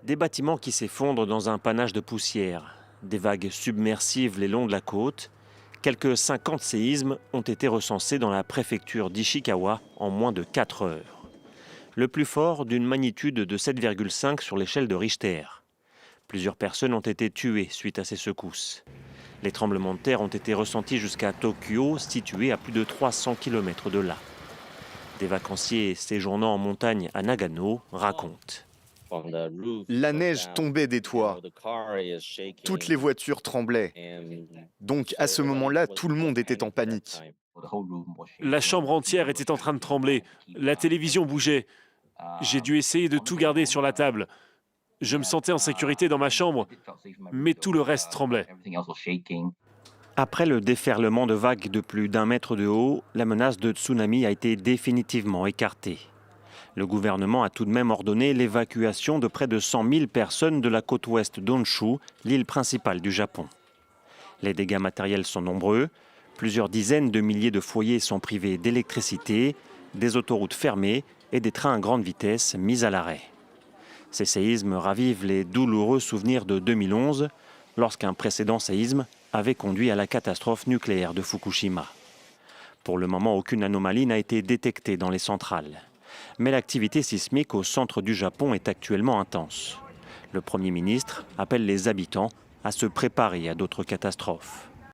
Des bâtiments qui s'effondrent dans un panache de poussière, des vagues submersives les longs de la côte. Quelques 50 séismes ont été recensés dans la préfecture d'Ishikawa en moins de 4 heures. Le plus fort d'une magnitude de 7,5 sur l'échelle de Richter. Plusieurs personnes ont été tuées suite à ces secousses. Les tremblements de terre ont été ressentis jusqu'à Tokyo, situé à plus de 300 km de là. Des vacanciers séjournant en montagne à Nagano racontent. La neige tombait des toits. Toutes les voitures tremblaient. Donc à ce moment-là, tout le monde était en panique. La chambre entière était en train de trembler. La télévision bougeait. J'ai dû essayer de tout garder sur la table. Je me sentais en sécurité dans ma chambre, mais tout le reste tremblait. Après le déferlement de vagues de plus d'1 mètre de haut, la menace de tsunami a été définitivement écartée. Le gouvernement a tout de même ordonné l'évacuation de près de 100 000 personnes de la côte ouest d'Honshu, l'île principale du Japon. Les dégâts matériels sont nombreux. Plusieurs dizaines de milliers de foyers sont privés d'électricité, des autoroutes fermées et des trains à grande vitesse mis à l'arrêt. Ces séismes ravivent les douloureux souvenirs de 2011, lorsqu'un précédent séisme avait conduit à la catastrophe nucléaire de Fukushima. Pour le moment, aucune anomalie n'a été détectée dans les centrales. Mais l'activité sismique au centre du Japon est actuellement intense. Le Premier ministre appelle les habitants à se préparer à d'autres catastrophes.